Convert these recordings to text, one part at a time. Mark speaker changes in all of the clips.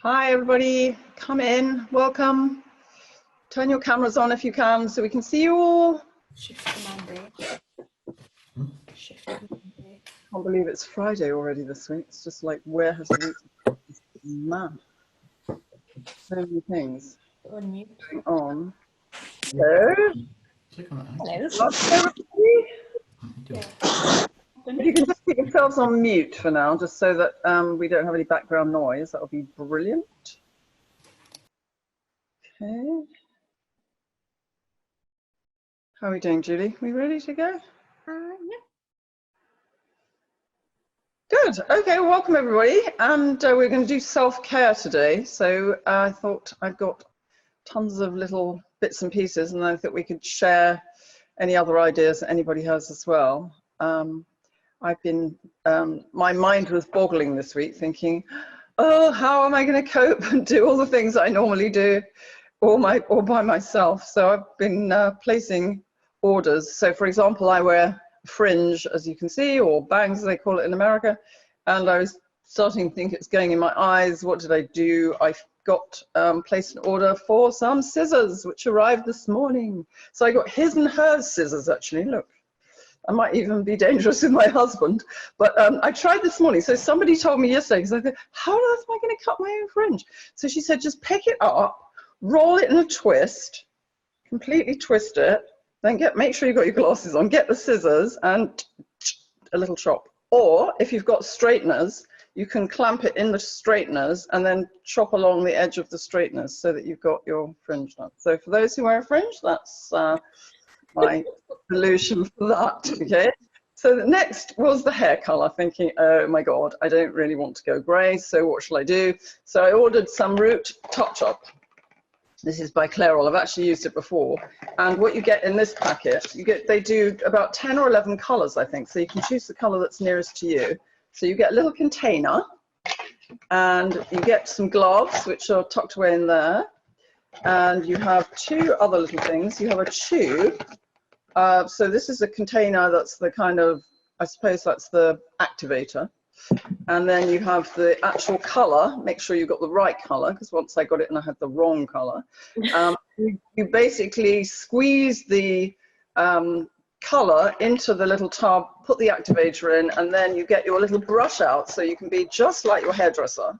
Speaker 1: Hi everybody, come in, welcome. Turn your cameras on if you can so we can see you all.
Speaker 2: Shift Monday. Shift Monday.
Speaker 1: I can't believe it's Friday already this week. It's just like, where has the week gone? It's mad. So many things
Speaker 2: On mute.
Speaker 1: going on. So,
Speaker 2: Hello.
Speaker 1: welcome everybody.
Speaker 2: Yeah.
Speaker 1: If you can just keep yourselves on mute for now, just so that we don't have any background noise, that would be brilliant. Okay. How are we doing, Julie? We ready to go?
Speaker 2: Yeah.
Speaker 1: Good. Okay, well, welcome everybody. And we're going to do self-care today. So I thought I'd got tons of little bits and pieces, and I thought we could share any other ideas that anybody has as well. I've been, my mind was boggling this week thinking, oh, how am I going to cope and do all the things I normally do all by myself? So I've been placing orders. So for example, I wear fringe, as you can see, or bangs as they call it in America, and I was starting to think it's going in my eyes. What did I do? I got placed an order for some scissors which arrived this morning. So I got his and hers scissors, actually. Look, I might even be dangerous with my husband, but I tried this morning. So somebody told me yesterday, because I thought, how on earth am I going to cut my own fringe? So she said, just pick it up, roll it in a twist, completely twist it, then make sure you've got your glasses on, get the scissors and a little chop. Or if you've got straighteners, you can clamp it in the straighteners and then chop along the edge of the straighteners so that you've got your fringe done. So for those who wear a fringe, that's my solution for that, okay? So the next was the hair color, thinking, oh my God, I don't really want to go gray, so what shall I do? So I ordered some Root Touch-Up. This is by Clairol. I've actually used it before. And what you get in this packet, they do about 10 or 11 colors, I think. So you can choose the color that's nearest to you. So you get a little container, and you get some gloves, which are tucked away in there. And you have two other little things. You have a tube. So this is a container that's the kind of, I suppose that's the activator. And then you have the actual color. Make sure you've got the right color, because once I got it and I had the wrong color. You basically squeeze the color into the little tub, put the activator in, and then you get your little brush out so you can be just like your hairdresser.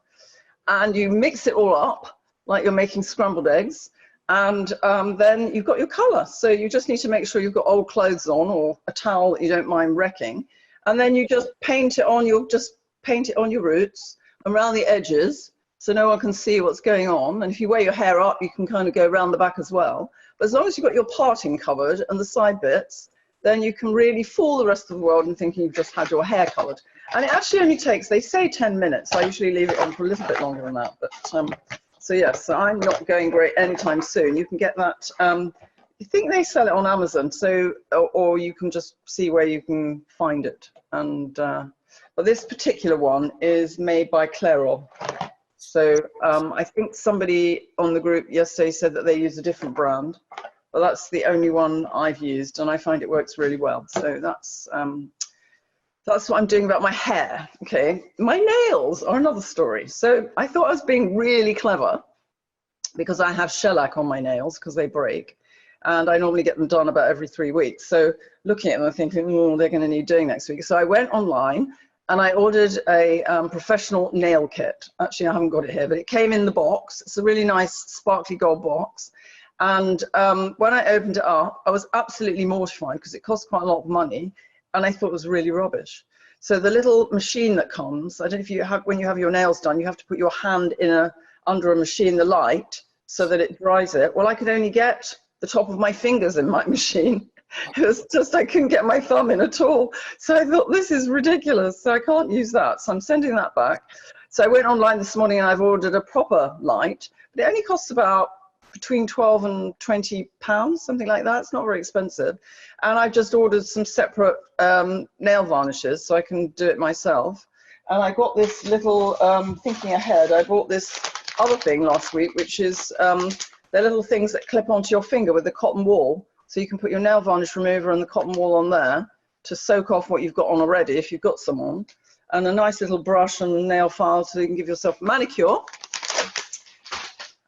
Speaker 1: And you mix it all up like you're making scrambled eggs. And then you've got your color. So you just need to make sure you've got old clothes on or a towel that you don't mind wrecking. And then you just paint it on your roots around the edges so no one can see what's going on. And if you wear your hair up, you can kind of go around the back as well. But as long as you've got your parting covered and the side bits, then you can really fool the rest of the world in thinking you've just had your hair colored. And it actually only takes, they say 10 minutes. I usually leave it on for a little bit longer than that. But so yes, so I'm not going great anytime soon. You can get that, I think they sell it on Amazon, so, or you can just see where you can find it. And but this particular one is made by Clairol. So I think somebody on the group yesterday said that they use a different brand, but that's the only one I've used, and I find it works really well. So that's what I'm doing about my hair. Okay, my nails are another story. So I thought I was being really clever because I have shellac on my nails because they break. And I normally get them done about every 3 weeks. So looking at them, I'm thinking, oh, they're going to need doing next week. So I went online and I ordered a professional nail kit. Actually, I haven't got it here, but it came in the box. It's a really nice sparkly gold box. And when I opened it up, I was absolutely mortified because it cost quite a lot of money. And I thought it was really rubbish. So the little machine that comes, I don't know if you have, when you have your nails done, you have to put your hand in under a machine, the light, so that it dries it. Well, I could only get the top of my fingers in my machine. It was just, I couldn't get my thumb in at all. So I thought, this is ridiculous. So I can't use that. So I'm sending that back. So I went online this morning and I've ordered a proper light, but it only costs about between 12 and 20 pounds, something like that. It's not very expensive. And I've just ordered some separate nail varnishes so I can do it myself. And I got this little, thinking ahead, I bought this other thing last week, which is they're little things that clip onto your finger with the cotton wool. So you can put your nail varnish remover and the cotton wool on there to soak off what you've got on already, if you've got some on. And a nice little brush and nail file so you can give yourself a manicure.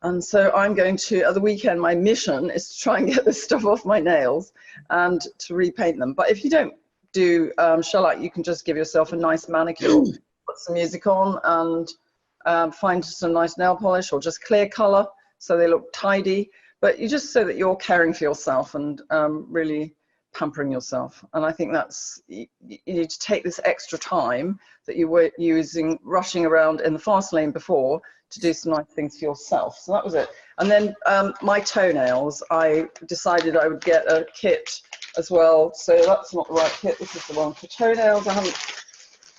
Speaker 1: And so I'm going to, at the weekend, my mission is to try and get this stuff off my nails and to repaint them. But if you don't do shellac, you can just give yourself a nice manicure, put some music on and find some nice nail polish or just clear color so they look tidy. But you just so that you're caring for yourself and really pampering yourself. And I think that's, you need to take this extra time that you were rushing around in the fast lane before to do some nice things for yourself. So that was it. And then my toenails, I decided I would get a kit as well. So that's not the right kit. This is the one for toenails. I haven't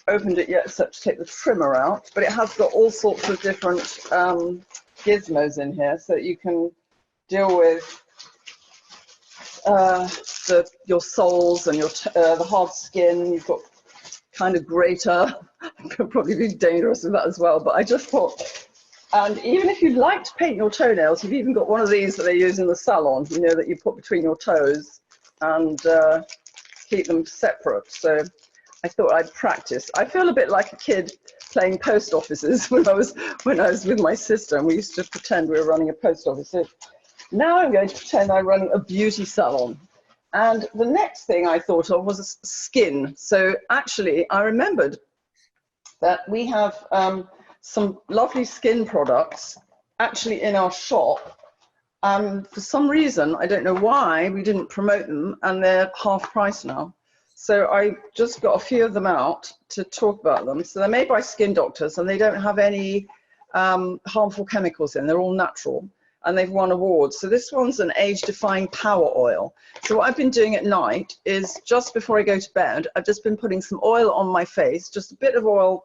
Speaker 1: opened it yet except to take the trimmer out, but it has got all sorts of different gizmos in here so that you can deal with your soles and the hard skin. You've got kind of grater. Could probably be dangerous with that as well, but I just thought, and even if you like to paint your toenails, you've even got one of these that they use in the salon, you know, that you put between your toes and keep them separate. So I thought I'd practice. I feel a bit like a kid playing post offices when I was with my sister, and we used to pretend we were running a post office. So now I'm going to pretend I'm running a beauty salon. And the next thing I thought of was skin. So actually, I remembered that we have some lovely skin products actually in our shop. For some reason, I don't know why, we didn't promote them, and they're half price now. So I just got a few of them out to talk about them. So they're made by skin doctors, and they don't have any harmful chemicals in. They're all natural, and they've won awards. So this one's an age-defying power oil. So what I've been doing at night is, just before I go to bed, I've just been putting some oil on my face, just a bit of oil,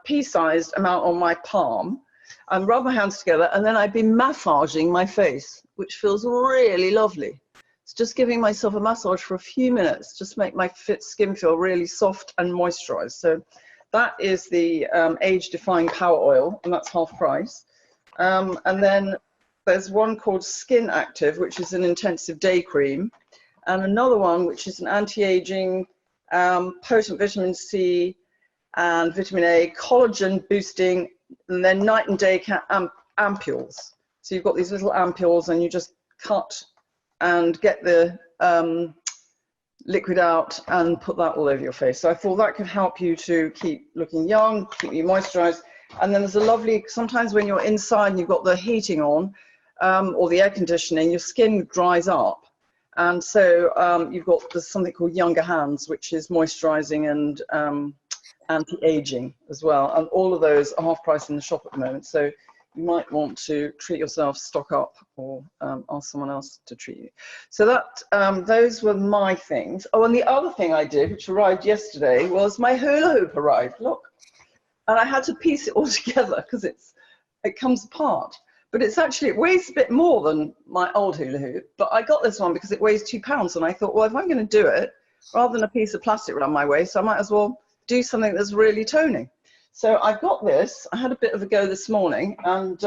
Speaker 1: pea-sized amount on my palm, and rub my hands together, and then I've been massaging my face, which feels really lovely. It's just giving myself a massage for a few minutes, just make my skin feel really soft and moisturized. So that is the age-defying power oil, and that's half price. And then there's one called Skin Active, which is an intensive day cream, and another one which is an anti-aging, potent vitamin C and vitamin A, collagen boosting, and then night and day ampules. So you've got these little ampules, and you just cut and get the liquid out and put that all over your face. So I thought that could help you to keep looking young, keep you moisturized. And then there's a lovely, sometimes when you're inside and you've got the heating on or the air conditioning, your skin dries up. And so there's something called Younger Hands, which is moisturizing and anti-aging as well. And all of those are half price in the shop at the moment. So you might want to treat yourself, stock up, or ask someone else to treat you. So that those were my things. Oh, and the other thing I did, which arrived yesterday, was my hula hoop arrived. Look, and I had to piece it all together because it comes apart. But it's actually, it weighs a bit more than my old hula hoop. But I got this one because it weighs 2 pounds, and I thought, well, if I'm going to do it, rather than a piece of plastic around my waist, I might as well do something that's really toning. So I've got this. I had a bit of a go this morning, and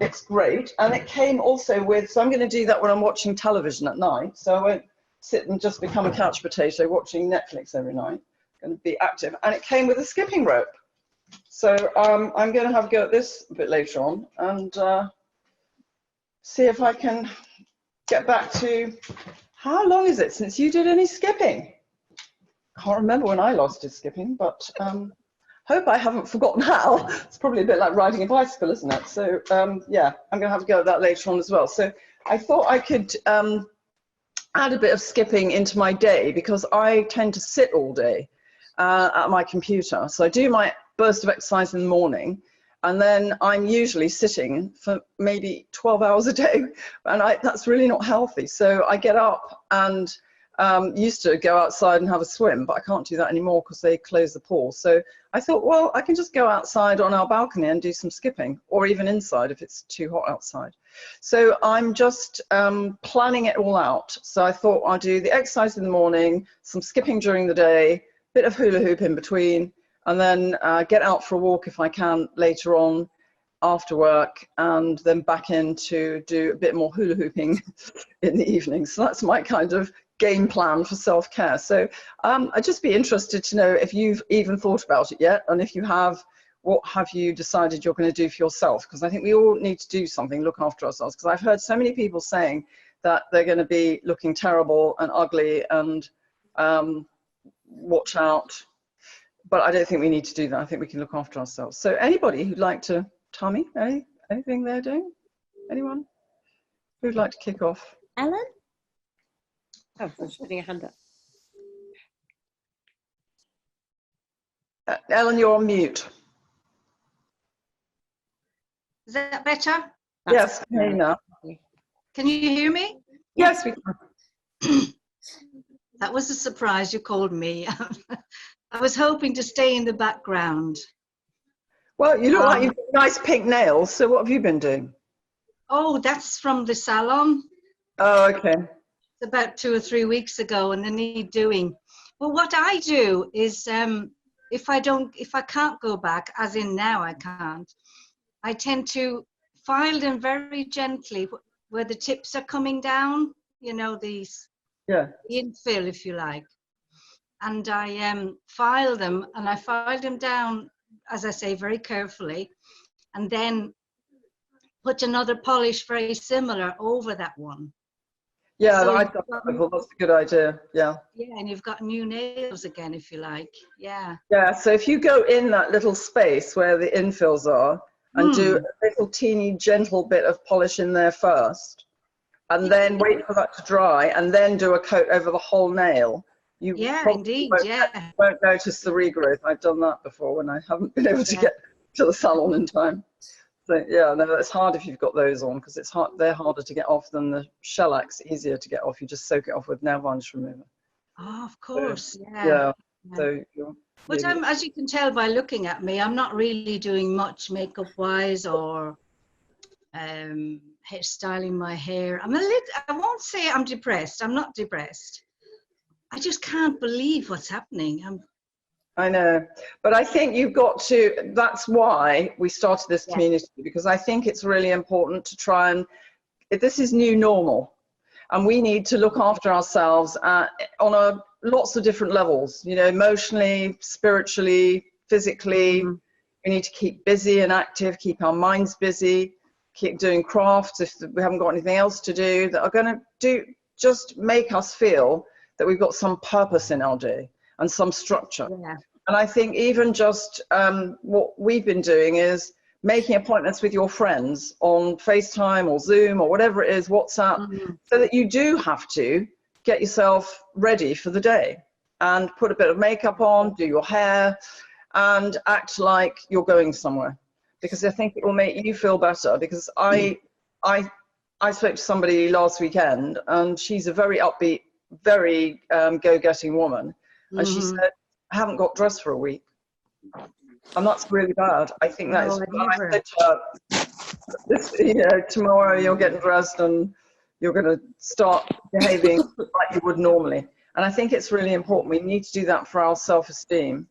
Speaker 1: it's great. And it came also with, so I'm going to do that when I'm watching television at night. So I won't sit and just become a couch potato watching Netflix every night. I'm going to be active. And it came with a skipping rope. So I'm going to have a go at this a bit later on and see if I can get back to, how long is it since you did any skipping? Can't remember when I last did skipping, but hope I haven't forgotten how. It's probably a bit like riding a bicycle, isn't it? So yeah, I'm going to have to go at that later on as well. So I thought I could add a bit of skipping into my day because I tend to sit all day at my computer. So I do my burst of exercise in the morning, and then I'm usually sitting for maybe 12 hours a day, and that's really not healthy. So I get up and used to go outside and have a swim, but I can't do that anymore because they close the pool. So I thought, well, I can just go outside on our balcony and do some skipping, or even inside if it's too hot outside. So I'm just planning it all out. So I thought I'll do the exercise in the morning, some skipping during the day, bit of hula hoop in between, and then get out for a walk if I can later on after work, and then back in to do a bit more hula hooping in the evening. So that's my kind of game plan for self-care. So I'd just be interested to know if you've even thought about it yet, and if you have, what have you decided you're going to do for yourself? Because I think we all need to do something, look after ourselves. Because I've heard so many people saying that they're going to be looking terrible and ugly and watch out. But I don't think we need to do that. I think we can look after ourselves. So anybody who'd like to tell me anything they're doing? Anyone who'd like to kick off?
Speaker 2: Ellen? Oh, she's putting her hand up.
Speaker 1: Ellen, you're on mute.
Speaker 3: Is that better?
Speaker 1: Yes, now.
Speaker 3: Can you hear me?
Speaker 1: Yes, we can.
Speaker 3: That was a surprise you called me. I was hoping to stay in the background.
Speaker 1: Well, you look like you've got nice pink nails, so what have you been doing?
Speaker 3: Oh, that's from the salon.
Speaker 1: Oh, okay.
Speaker 3: It's about 2 or 3 weeks ago, and they need doing. Well, what I do is if I can't go back, as in now I can't, I tend to file them very gently where the tips are coming down, you know, these infill, if you like. And I file them, and I file them down, as I say, very carefully, and then put another polish very similar over that one.
Speaker 1: Yeah,
Speaker 3: So
Speaker 1: I've done that before. That's a good idea. Yeah.
Speaker 3: Yeah, and you've got new nails again, if you like. Yeah.
Speaker 1: Yeah, so if you go in that little space where the infills are and do a little teeny gentle bit of polish in there first, and then wait for that to dry, and then do a coat over the whole nail, you
Speaker 3: indeed,
Speaker 1: won't notice the regrowth. I've done that before when I haven't been able to get to the salon in time. So yeah, no, it's hard if you've got those on, because it's hard. They're harder to get off than the shellac. Easier to get off. You just soak it off with nail varnish remover.
Speaker 3: Oh, of course.
Speaker 1: So,
Speaker 3: yeah.
Speaker 1: So
Speaker 3: but as you can tell by looking at me, I'm not really doing much makeup wise or hairstyling my hair. I won't say I'm depressed. I'm not depressed. I just can't believe what's happening.
Speaker 1: I know, but I think you've got to, that's why we started this community, because I think it's really important to try and, this is new normal, and we need to look after ourselves on lots of different levels, you know, emotionally, spiritually, physically. We need to keep busy and active, keep our minds busy, keep doing crafts if we haven't got anything else to do, that are going to just make us feel that we've got some purpose in our day and some structure. Yeah. And I think even just what we've been doing is making appointments with your friends on FaceTime or Zoom or whatever it is, WhatsApp, so that you do have to get yourself ready for the day and put a bit of makeup on, do your hair, and act like you're going somewhere. Because I think it will make you feel better. Because I spoke to somebody last weekend, and she's a very upbeat, very go-getting woman. And she said, I haven't got dressed for a week. And that's really bad. I think that is, I said to her, you know, tomorrow you're getting dressed and you're going to start behaving like you would normally. And I think it's really important. We need to do that for our self-esteem.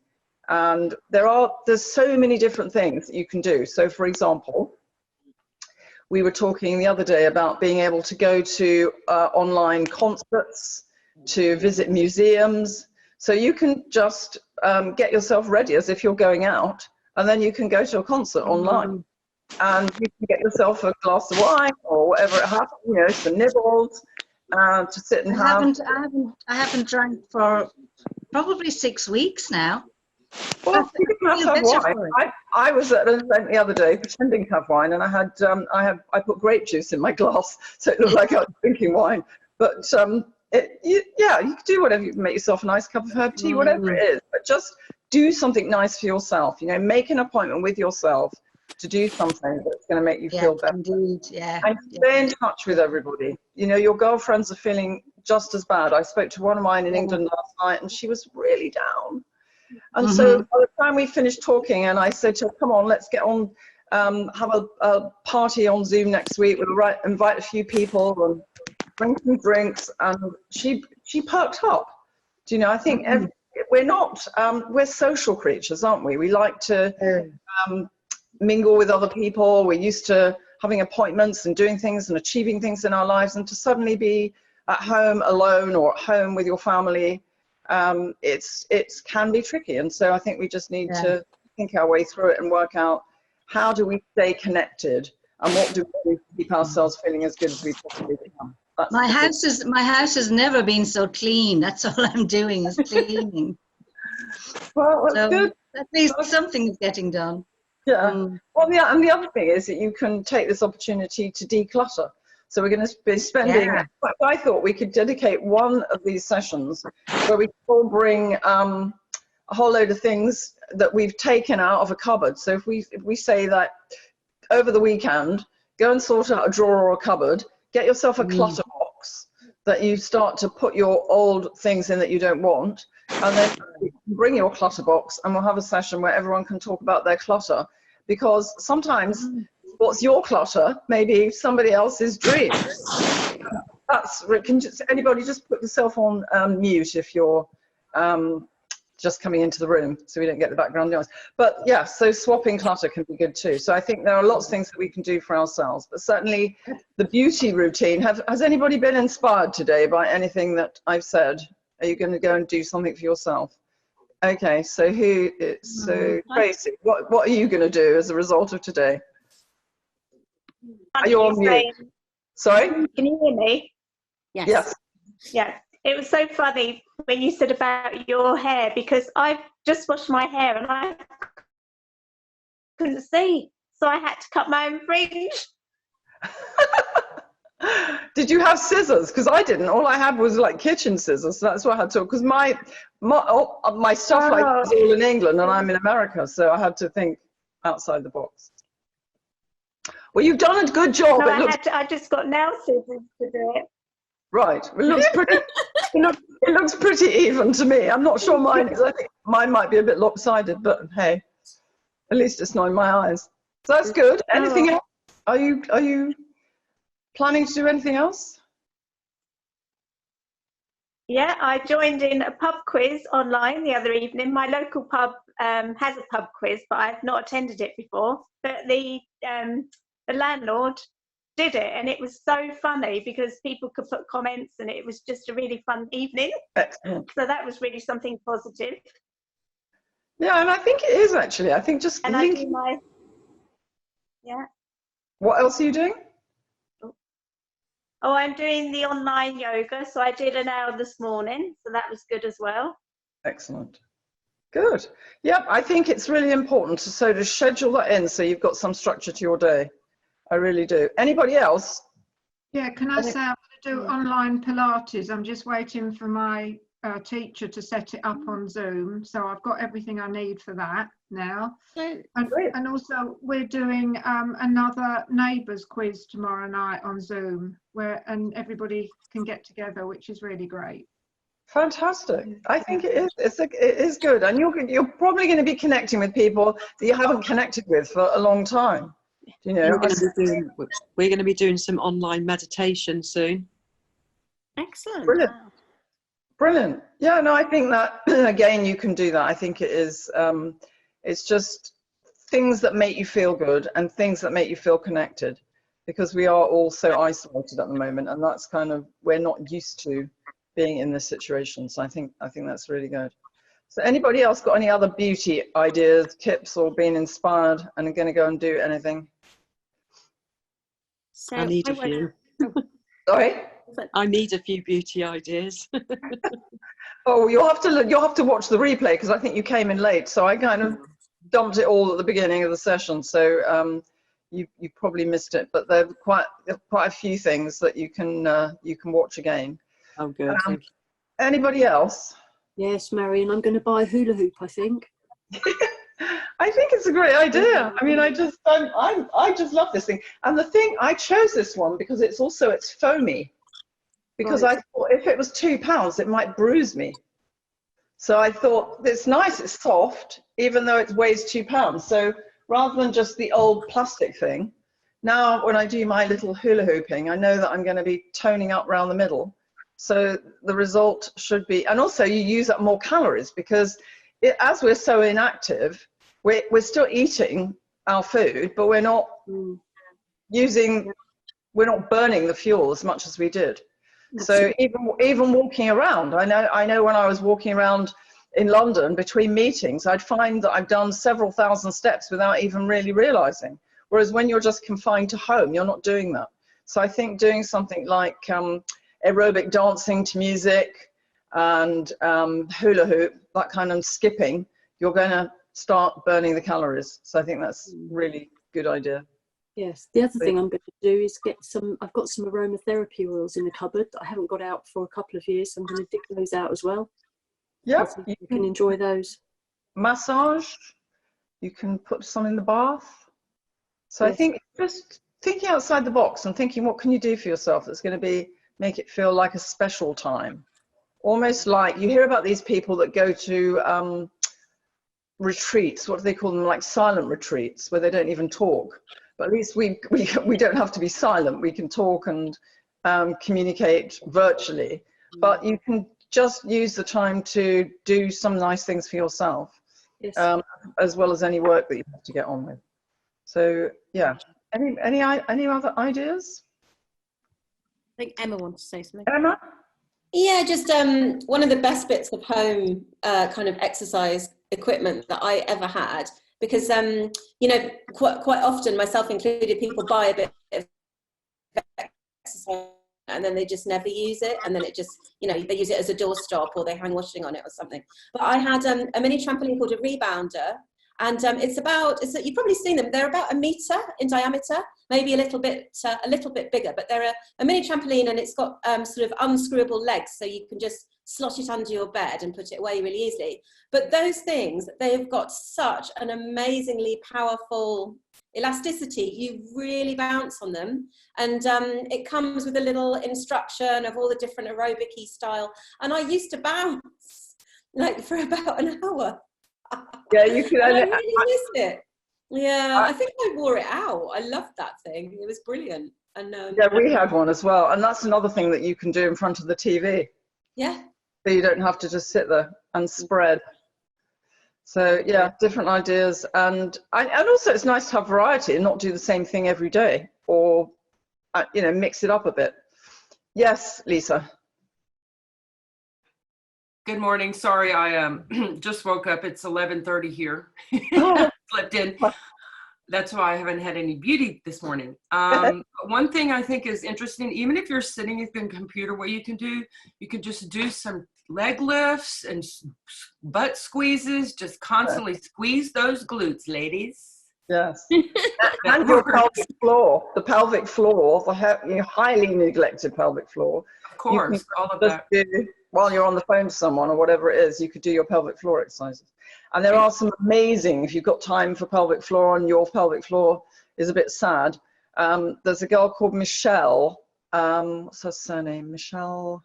Speaker 1: And there's so many different things that you can do. So for example, we were talking the other day about being able to go to online concerts, to visit museums. So you can just get yourself ready as if you're going out, and then you can go to a concert online. And you can get yourself a glass of wine or whatever it happens, you know, some nibbles to sit and have.
Speaker 3: I haven't drank for probably 6 weeks now.
Speaker 1: Well, you can have wine. I was at an event the other day pretending to have wine, and I put grape juice in my glass, so it looked like I was drinking wine. But you can do whatever. You can make yourself a nice cup of herb tea, whatever it is. But just do something nice for yourself. You know, make an appointment with yourself to do something that's going to make you feel better. Indeed, and stay in touch with everybody. You know, your girlfriends are feeling just as bad. I spoke to one of mine in England last night, and she was really down. And so by the time we finished talking, and I said to her, come on, let's get on, have a party on Zoom next week. We'll invite a few people and bring some drinks. And she perked up. Do you know, I think we're social creatures, aren't we? We like to mingle with other people. We're used to having appointments and doing things and achieving things in our lives, and to suddenly be at home alone or at home with your family, it can be tricky. And so I think we just need to think our way through it and work out how do we stay connected and what do we do to keep ourselves feeling as good as we possibly can.
Speaker 3: My house has never been so clean. That's all I'm doing is cleaning.
Speaker 1: Well, that's
Speaker 3: So
Speaker 1: good.
Speaker 3: at least something is getting done.
Speaker 1: Yeah.
Speaker 3: Mm.
Speaker 1: Well, yeah, and the other thing is that you can take this opportunity to declutter. So we're going to be spending,
Speaker 3: Yeah.
Speaker 1: I thought we could dedicate one of these sessions where we all bring a whole load of things that we've taken out of a cupboard. So if we say that over the weekend, go and sort out a drawer or a cupboard, get yourself a clutter box that you start to put your old things in that you don't want, and then bring your clutter box and we'll have a session where everyone can talk about their clutter, because sometimes what's your clutter may be somebody else's dream. Anybody just put yourself on mute if you're just coming into the room so we don't get the background noise. But yeah, so swapping clutter can be good too. So I think there are lots of things that we can do for ourselves, but certainly the beauty routine. Has anybody been inspired today by anything that I've said? Are you going to go and do something for yourself? Okay, so Tracy, what are you going to do as a result of today? Are you on mute? Sorry?
Speaker 4: Can you hear me?
Speaker 2: Yes.
Speaker 1: Yes.
Speaker 4: Yeah. It was so funny when you said about your hair, because I've just washed my hair and I couldn't see, so I had to cut my own fringe.
Speaker 1: Did you have scissors? Because I didn't. All I had was like kitchen scissors. So that's what I had to. Because my stuff like is all in England and I'm in America, so I had to think outside the box. Well, you've done a good job.
Speaker 4: No, I just got nail scissors to do it.
Speaker 1: Right. It looks pretty. It looks pretty even to me. I'm not sure mine is. I think mine might be a bit lopsided, but hey, at least it's not in my eyes. So that's good. Anything else? Are you planning to do anything else?
Speaker 4: Yeah, I joined in a pub quiz online the other evening. My local pub has a pub quiz, but I've not attended it before. But the landlord did it, and it was so funny because people could put comments, and it was just a really fun evening.
Speaker 1: Excellent.
Speaker 4: So that was really something positive.
Speaker 1: Yeah, and I think it is actually. I think just
Speaker 4: and
Speaker 1: linking.
Speaker 4: Yeah.
Speaker 1: What else are you doing?
Speaker 4: Oh, I'm doing the online yoga, so I did an hour this morning, so that was good as well.
Speaker 1: Excellent. Good. Yep, I think it's really important to schedule that in so you've got some structure to your day. I really do. Anybody else?
Speaker 5: Yeah, can I say I'm going to do online Pilates? I'm just waiting for my teacher to set it up on Zoom. So I've got everything I need for that now. And also we're doing another neighbours quiz tomorrow night on Zoom and everybody can get together, which is really great.
Speaker 1: Fantastic. I think it is. It is good. And you're probably going to be connecting with people that you haven't connected with for a long time. You know,
Speaker 2: we're going to be doing some online meditation soon.
Speaker 4: Excellent.
Speaker 1: Brilliant.
Speaker 4: Wow.
Speaker 1: Brilliant. Yeah, no, I think that, again, you can do that. I think it is, it's just things that make you feel good and things that make you feel connected, because we are all so isolated at the moment, and that's kind of, we're not used to being in this situation. So I think that's really good. So anybody else got any other beauty ideas, tips, or being inspired and are going to go and do anything?
Speaker 4: So
Speaker 2: I need a few.
Speaker 1: Sorry?
Speaker 2: I need a few beauty ideas.
Speaker 1: Oh, you'll have to watch the replay, because I think you came in late. So I kind of dumped it all at the beginning of the session. So you probably missed it, but there are quite a few things that you can watch again.
Speaker 2: Oh, good. Thank you.
Speaker 1: Anybody else?
Speaker 6: Yes, Marion, I'm going to buy a hula hoop, I think.
Speaker 1: I think it's a great idea. I mean, I just love this thing. And the thing, I chose this one because it's foamy. Because
Speaker 6: Right.
Speaker 1: I thought if it was £2, it might bruise me. So I thought, it's nice, it's soft, even though it weighs £2. So rather than just the old plastic thing, now when I do my little hula hooping, I know that I'm going to be toning up around the middle. So the result should be, and also you use up more calories, because as we're so inactive, we're still eating our food, but we're not we're not burning the fuel as much as we did. So even walking around, I know when I was walking around in London between meetings, I'd find that I've done several thousand steps without even really realizing. Whereas when you're just confined to home, you're not doing that. So I think doing something like aerobic dancing to music and hula hoop, that kind of skipping, you're going to start burning the calories. So I think that's really good idea.
Speaker 6: Yes. The other thing I'm going to do is get some, I've got some aromatherapy oils in the cupboard that I haven't got out for a couple of years. So I'm going to dig those out as well.
Speaker 1: Yeah.
Speaker 6: So you can enjoy those.
Speaker 1: Massage, you can put some in the bath. So
Speaker 6: Yes.
Speaker 1: I think just thinking outside the box and thinking, what can you do for yourself that's going to make it feel like a special time? Almost like you hear about these people that go to retreats, what do they call them, like silent retreats, where they don't even talk. But at least we don't have to be silent. We can talk and communicate virtually. But you can just use the time to do some nice things for yourself,
Speaker 6: Yes.
Speaker 1: as well as any work that you have to get on with. So yeah, any other ideas?
Speaker 2: I think Emma wants to say something.
Speaker 1: Emma?
Speaker 7: Yeah, just one of the best bits of home kind of exercise equipment that I ever had, because you know, quite often, myself included, people buy a bit of exercise and then they just never use it, and then it just, you know, they use it as a doorstop or they hang washing on it or something. But I had a mini trampoline called a rebounder, and you've probably seen them. They're about 1 meter in diameter, maybe a little bit bigger, but they're a mini trampoline, and it's got sort of unscrewable legs, so you can just slot it under your bed and put it away really easily. But those things, they've got such an amazingly powerful elasticity. You really bounce on them, and it comes with a little instruction of all the different aerobic-y style, and I used to bounce like for about an hour.
Speaker 1: Yeah, you can.
Speaker 7: I really missed it. Yeah, I think I wore it out. I loved that thing. It was brilliant. And
Speaker 1: yeah, we had one as well, and that's another thing that you can do in front of the TV.
Speaker 7: yeah.
Speaker 1: So you don't have to just sit there and spread. So yeah, different ideas, and also it's nice to have variety and not do the same thing every day, or you know, mix it up a bit. Yes, Lisa.
Speaker 8: Good morning. Sorry, I just woke up. It's 11:30 here.
Speaker 1: Oh.
Speaker 8: Slept in. That's why I haven't had any beauty this morning. One thing I think is interesting, even if you're sitting at the computer, what you can just do some leg lifts and butt squeezes. Just constantly squeeze those glutes, ladies.
Speaker 1: Yes. And your pelvic floor, the pelvic floor, the highly neglected pelvic floor.
Speaker 8: Of course, all of that.
Speaker 1: While you're on the phone to someone or whatever it is, you could do your pelvic floor exercises. And there are some amazing, if you've got time for pelvic floor and your pelvic floor is a bit sad, there's a girl called Michelle, what's her surname? Michelle,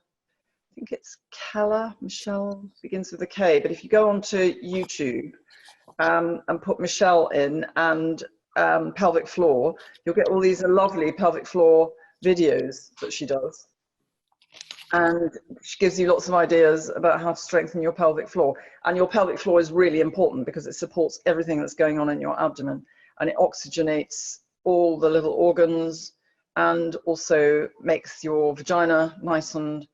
Speaker 1: I think it's Keller. Michelle begins with a K, but if you go onto YouTube and put Michelle in and pelvic floor, you'll get all these lovely pelvic floor videos that she does. And she gives you lots of ideas about how to strengthen your pelvic floor. And your pelvic floor is really important because it supports everything that's going on in your abdomen, and it oxygenates all the little organs and also makes your vagina nice and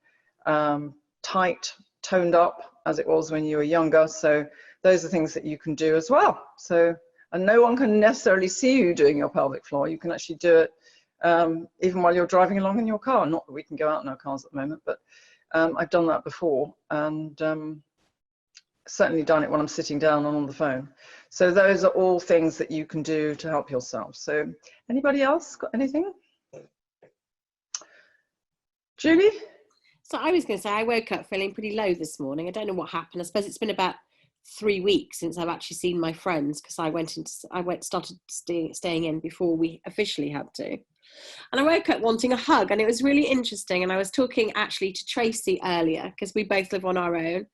Speaker 1: tight, toned up as it was when you were younger. So those are things that you can do as well. So, and no one can necessarily see you doing your pelvic floor. You can actually do it even while you're driving along in your car. Not that we can go out in our cars at the moment, but I've done that before, and certainly done it when I'm sitting down and on the phone. So those are all things that you can do to help yourself. So anybody else got anything? Julie?
Speaker 2: So I was going to say, I woke up feeling pretty low this morning. I don't know what happened. I suppose it's been about 3 weeks since I've actually seen my friends, because I started staying in before we officially had to. And I woke up wanting a hug, and it was really interesting. And I was talking actually to Tracy earlier, because we both live on our own.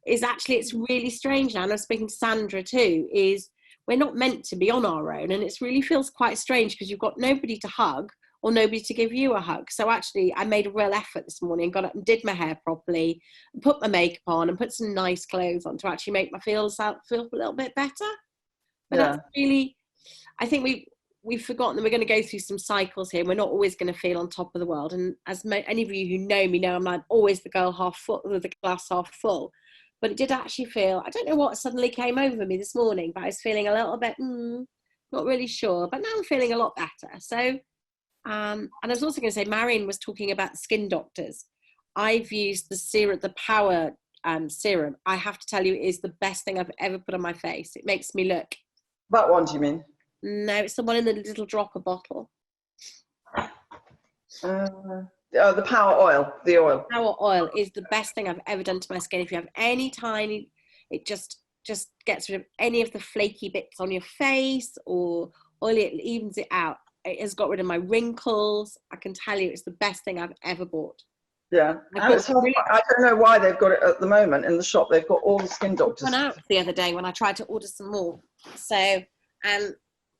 Speaker 2: It's really strange now, and I was speaking to Sandra too, is we're not meant to be on our own, and it really feels quite strange because you've got nobody to hug or nobody to give you a hug. So actually I made a real effort this morning, got up and did my hair properly, and put my makeup on and put some nice clothes on to actually make my feel a little bit better. But
Speaker 1: Yeah.
Speaker 2: that's really, I think we've forgotten that we're going to go through some cycles here. We're not always going to feel on top of the world. And as any of you who know me know, I'm always the girl half full, the glass half full. but it did actually feel, I don't know what suddenly came over me this morning, but I was feeling a little bit, not really sure, but now I'm feeling a lot better. So, and I was also going to say, Maryon was talking about the skin doctors. I've used the serum, the Power serum. I have to tell you, it is the best thing I've ever put on my face. It makes me look.
Speaker 1: That one, do you mean?
Speaker 2: No, it's the one in the little dropper bottle.
Speaker 1: The Power Oil, the oil.
Speaker 2: Power oil is the best thing I've ever done to my skin. If you have any tiny, it just gets rid of any of the flaky bits on your face or oily, it evens it out. It has got rid of my wrinkles. I can tell you it's the best thing I've ever bought.
Speaker 1: Yeah, and it's hard, I don't know why they've got it at the moment in the shop. They've got all the skin doctors.
Speaker 2: Went out the other day when I tried to order some more. So,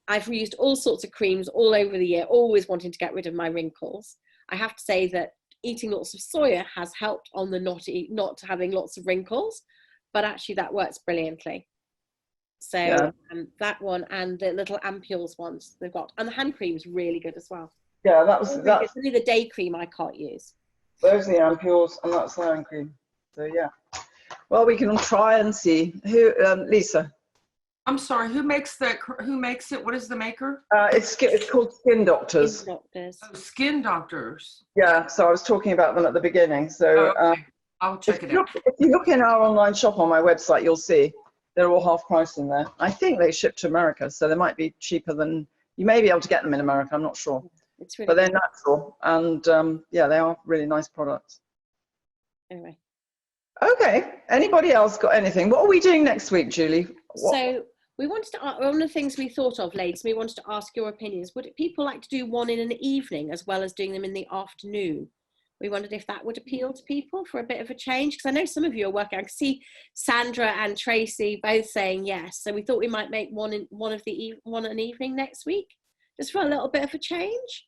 Speaker 2: I've used all sorts of creams all over the year, always wanting to get rid of my wrinkles. I have to say that eating lots of soya has helped on the not having lots of wrinkles, but actually that works brilliantly. So
Speaker 1: yeah.
Speaker 2: That one and the little ampules ones they've got, and the hand cream is really good as well.
Speaker 1: Yeah, that's
Speaker 2: it's only the day cream I can't use.
Speaker 1: Those are the ampules, and that's the hand cream. So yeah, well, we can try and see who. Lisa.
Speaker 8: I'm sorry. Who makes it? What is the maker?
Speaker 1: It's called Skin Doctors.
Speaker 2: Skin Doctors.
Speaker 8: Oh, Skin Doctors.
Speaker 1: Yeah. So I was talking about them at the beginning. So
Speaker 8: okay. I'll check it out.
Speaker 1: If you look in our online shop on my website, you'll see they're all half price in there. I think they ship to America, so they might be cheaper than you may be able to get them in America. I'm not sure.
Speaker 2: It's really
Speaker 1: but they're natural, and yeah, they are really nice products.
Speaker 2: Anyway.
Speaker 1: Okay. Anybody else got anything? What are we doing next week, Julie?
Speaker 2: So we wanted to, one of the things we thought of, ladies, we wanted to ask your opinions. Would people like to do one in an evening as well as doing them in the afternoon? We wondered if that would appeal to people for a bit of a change, because I know some of you are working. I can see Sandra and Tracy both saying yes. So we thought we might make one an evening next week, just for a little bit of a change.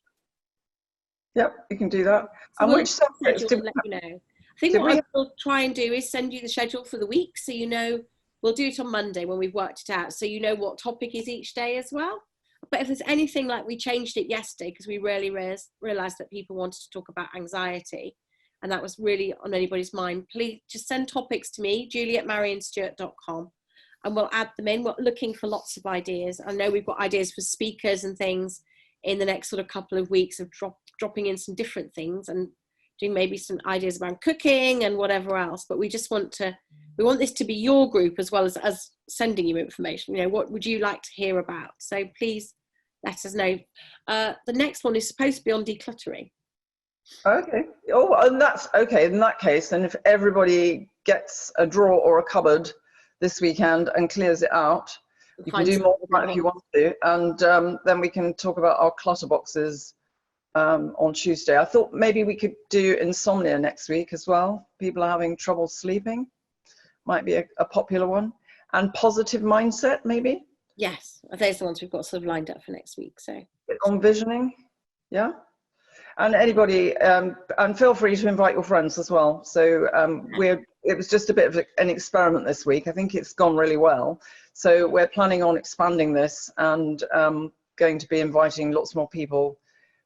Speaker 1: Yep, you can do that.
Speaker 2: So
Speaker 1: and which subjects
Speaker 2: did let you know. I think what I will try and do is send you the schedule for the week, so you know. We'll do it on Monday when we've worked it out, so you know what topic is each day as well. But if there's anything, like we changed it yesterday because we really realised that people wanted to talk about anxiety, and that was really on anybody's mind, please just send topics to me, julie@maryonstewart.com, and we'll add them in. We're looking for lots of ideas. I know we've got ideas for speakers and things in the next sort of couple of weeks of dropping in some different things and doing maybe some ideas around cooking and whatever else. But we just want this to be your group as well as sending you information. You know, what would you like to hear about? So please let us know. The next one is supposed to be on decluttering.
Speaker 1: Okay. Oh, and that's okay. In that case, then if everybody gets a drawer or a cupboard this weekend and clears it out, you can do more than that if you want to. And then we can talk about our clutter boxes on Tuesday. I thought maybe we could do insomnia next week as well. People are having trouble sleeping. Might be a popular one. And positive mindset, maybe?
Speaker 2: Yes, those are the ones we've got sort of lined up for next week. So
Speaker 1: on visioning, yeah. And anybody, and feel free to invite your friends as well. So it was just a bit of an experiment this week. I think it's gone really well. So we're planning on expanding this and going to be inviting lots more people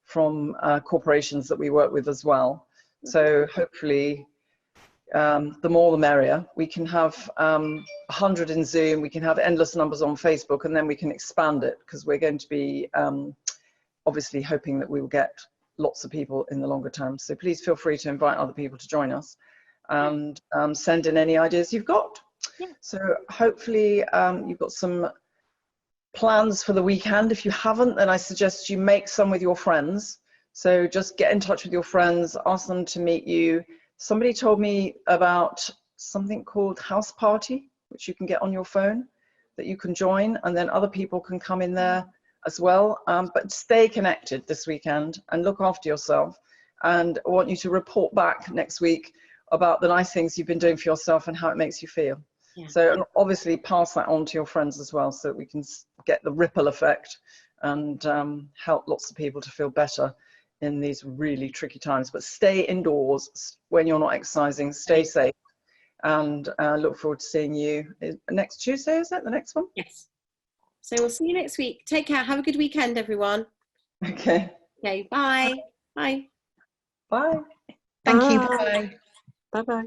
Speaker 1: from corporations that we work with as well. So hopefully, the more the merrier. We can have 100 in Zoom, we can have endless numbers on Facebook, and then we can expand it, because we're going to be obviously hoping that we will get lots of people in the longer term. So please feel free to invite other people to join us and send in any ideas you've got.
Speaker 2: Yeah.
Speaker 1: So hopefully you've got some plans for the weekend. If you haven't, then I suggest you make some with your friends. So just get in touch with your friends, ask them to meet you. Somebody told me about something called House Party, which you can get on your phone, that you can join, and then other people can come in there as well. But stay connected this weekend and look after yourself. And I want you to report back next week about the nice things you've been doing for yourself and how it makes you feel. Yeah. So and obviously pass that on to your friends as well, so that we can get the ripple effect and help lots of people to feel better in these really tricky times. But stay indoors when you're not exercising, stay safe, and look forward to seeing you next Tuesday. Is that the next one?
Speaker 2: Yes. So we'll see you next week. Take care. Have a good weekend, everyone.
Speaker 1: Okay.
Speaker 2: Okay. Bye. Bye.
Speaker 1: Bye.
Speaker 3: Thank you.
Speaker 6: Bye. Bye-bye.